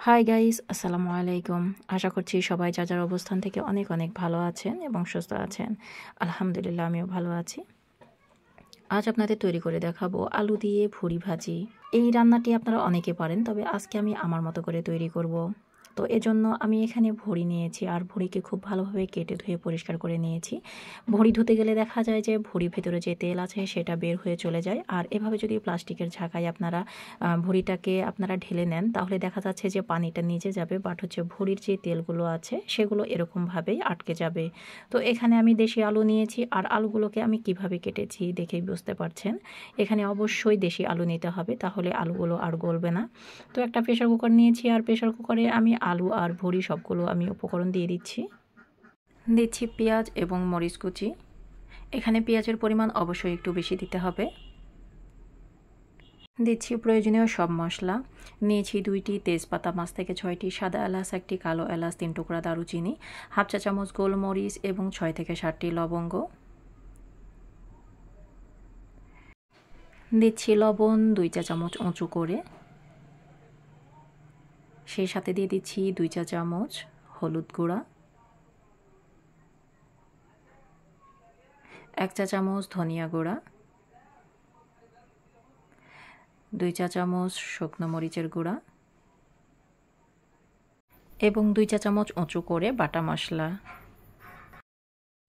Hi guys, আসসালামু আলাইকুম। আশা করছি সবাই যার যার অবস্থান থেকে অনেক অনেক ভালো আছেন এবং সুস্থ আছেন। আলহামদুলিল্লাহ, আমিও ভালো আছি। আজ আপনাদের তৈরি করে দেখাবো আলু দিয়ে ভুড়ি ভাজি। এই রান্নাটি আপনারা অনেকে পারেন, তবে আজকে আমি আমার মতো করে তৈরি করব। তো এজন্য আমি এখানে ভুড়ি নিয়েছি, আর ভুড়িকে খুব ভালোভাবে কেটে ধুয়ে পরিষ্কার করে নিয়েছি। ভুড়ি ধুতে গেলে দেখা যায় যে ভুড়ির ভেতরে যে তেল আছে সেটা বের হয়ে চলে যায়, আর এভাবে যদি প্লাস্টিকের ঝাঁকায় আপনারা ভুড়িটাকে ঢেলে নেন, তাহলে দেখা যাচ্ছে যে পানিটা নিচে যাবে, বাট হচ্ছে ভুড়ির যে তেলগুলো আছে সেগুলো এরকমভাবেই আটকে যাবে। তো এখানে আমি দেশি আলু নিয়েছি, আর আলুগুলোকে আমি কিভাবে কেটেছি দেখেই বুঝতে পারছেন। এখানে অবশ্যই দেশি আলু নিতে হবে, তাহলে আলুগুলো আর গলবে না। তো একটা প্রেশার কুকার নিয়েছি, আর প্রেশার কুকারে আমি আলু আর ভুড়ি সবগুলো আমি উপকরণ দিয়ে দিচ্ছি পেঁয়াজ এবং মরিচ কুচি। এখানে পেঁয়াজের পরিমাণ অবশ্যই একটু বেশি দিতে হবে। দিচ্ছি প্রয়োজনীয় সব মশলা। নিয়েছি 2টি তেজপাতা, 5 থেকে 6টি সাদা এলাচ, 1টি কালো এলাচ, 3 টুকরা দারুচিনি, হাফ চা চামচ গোলমরিচ এবং 6 থেকে 7টি লবঙ্গ। দিচ্ছি লবণ 2 চা চামচ উঁচু করে। সেই সাথে দিয়ে দিচ্ছি 2 চা চামচ হলুদ গুঁড়া, 1 চা চামচ ধনিয়া গুঁড়া, 2 চা চামচ শুকনো মরিচের গুঁড়া এবং 2 চা চামচ উঁচু করে বাটা মশলা।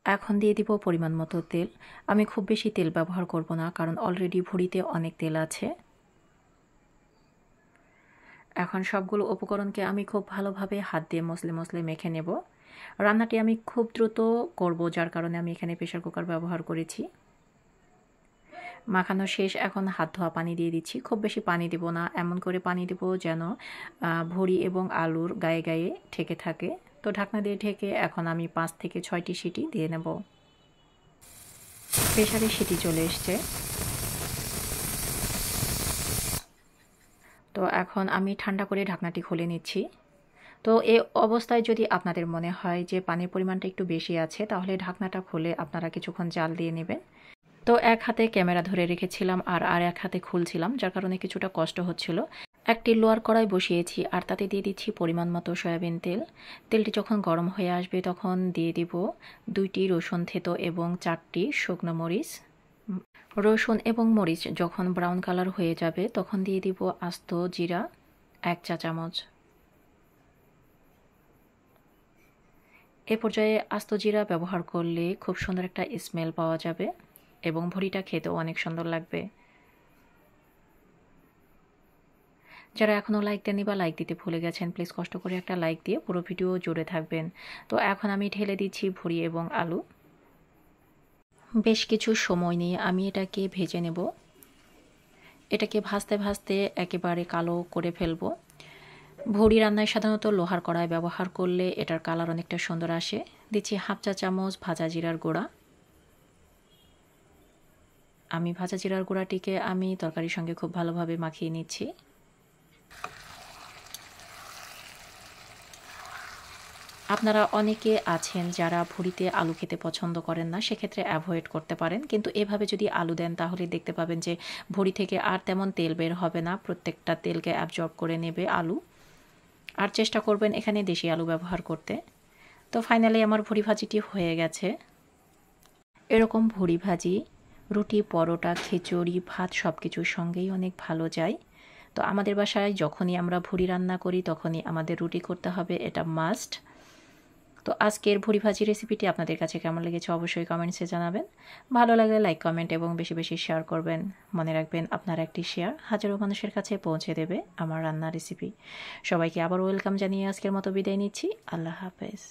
এখন দিয়ে দিব পরিমাণ মতো তেল। আমি খুব বেশি তেল ব্যবহার করব না, কারণ অলরেডি ভুড়িতে অনেক তেল আছে। এখন সবগুলো উপকরণকে আমি খুব ভালোভাবে হাত দিয়ে মসলে মসলে মেখে নেব। রান্নাটি আমি খুব দ্রুত করব, যার কারণে আমি এখানে প্রেশার কুকার ব্যবহার করেছি। মাখানো শেষ, এখন হাত ধোয়া পানি দিয়ে দিচ্ছি। খুব বেশি পানি দেব না, এমন করে পানি দেব যেন ভুড়ি এবং আলুর গায়ে গায়ে ঠেকে থাকে। তো ঢাকনা দিয়ে ঢেকে এখন আমি 5 থেকে 6টি সিটি দিয়ে নেব। প্রেশারে সিটি চলে এসছে। তো এখন আমি ঠান্ডা করে ঢাকনাটি খুলে নিচ্ছি। তো এই অবস্থায় যদি আপনাদের মনে হয় যে পানির পরিমাণটা একটু বেশি আছে, তাহলে ঢাকনাটা খুলে আপনারা কিছুক্ষণ জাল দিয়ে নেবেন। তো এক হাতে ক্যামেরা ধরে রেখেছিলাম আর এক হাতে খুলছিলাম, যার কারণে কিছুটা কষ্ট হচ্ছিল। একটি লোয়ার কড়াই বসিয়েছি, আর তাতে দিয়ে দিচ্ছি পরিমাণ মতো সয়াবিন তেল। তেলটি যখন গরম হয়ে আসবে তখন দিয়ে দিব 2টি রসুন থেতো এবং 4টি শুকনো মরিচ। রসুন এবং মরিচ যখন ব্রাউন কালার হয়ে যাবে তখন দিয়ে দিব আস্ত জিরা 1 চা চামচ। এ পর্যায়ে আস্ত জিরা ব্যবহার করলে খুব সুন্দর একটা স্মেল পাওয়া যাবে এবং ভুড়িটা খেতেও অনেক সুন্দর লাগবে। যারা এখনও লাইক দেননি বা লাইক দিতে ভুলে গেছেন, প্লিজ কষ্ট করে একটা লাইক দিয়ে পুরো ভিডিও জুড়ে থাকবেন। তো এখন আমি ঢেলে দিচ্ছি ভুড়ি এবং আলু। বেশ কিছু সময় নিয়ে আমি এটাকে ভেজে নেব। এটাকে ভাজতে ভাজতে একেবারে কালো করে ফেলবো। ভুড়ি রান্নায় সাধারণত লোহার কড়াই ব্যবহার করলে এটার কালার অনেকটা সুন্দর আসে। দিচ্ছি হাফ চা চামচ ভাজা জিরার গুঁড়া। আমি ভাজা জিরার গুঁড়াটিকে আমি তরকারির সঙ্গে খুব ভালোভাবে মাখিয়ে নিচ্ছি। আপনারা অনেকে আছেন যারা ভুড়িতে আলু খেতে পছন্দ করেন না, সেক্ষেত্রে অ্যাভয়েড করতে পারেন। কিন্তু এভাবে যদি আলু দেন তাহলে দেখতে পাবেন যে ভুড়ি থেকে আর তেমন তেল বের হবে না, প্রত্যেকটা তেলকে অ্যাবজর্ব করে নেবে আলু। আর চেষ্টা করবেন এখানে দেশি আলু ব্যবহার করতে। তো ফাইনালি আমার ভুড়ি ভাজিটি হয়ে গেছে। এরকম ভুড়ি ভাজি রুটি, পরোটা, খিচুড়ি, ভাত সব কিছুর সঙ্গেই অনেক ভালো যায়। তো আমাদের বাসায় যখনই আমরা ভুড়ি রান্না করি তখনই আমাদের রুটি করতে হবে, এটা মাস্ট। তো আজকের ভুড়ি ভাজি রেসিপিটি আপনাদের কাছে কেমন লেগেছে অবশ্যই কমেন্টসে জানাবেন। ভালো লাগলে লাইক, কমেন্ট এবং বেশি বেশি শেয়ার করবেন। মনে রাখবেন আপনার একটি শেয়ার হাজারো মানুষের কাছে পৌঁছে দেবে আমার রান্নার রেসিপি। সবাইকে আবার ওয়েলকাম জানিয়ে আজকের মতো বিদায় নিচ্ছি। আল্লাহ হাফেজ।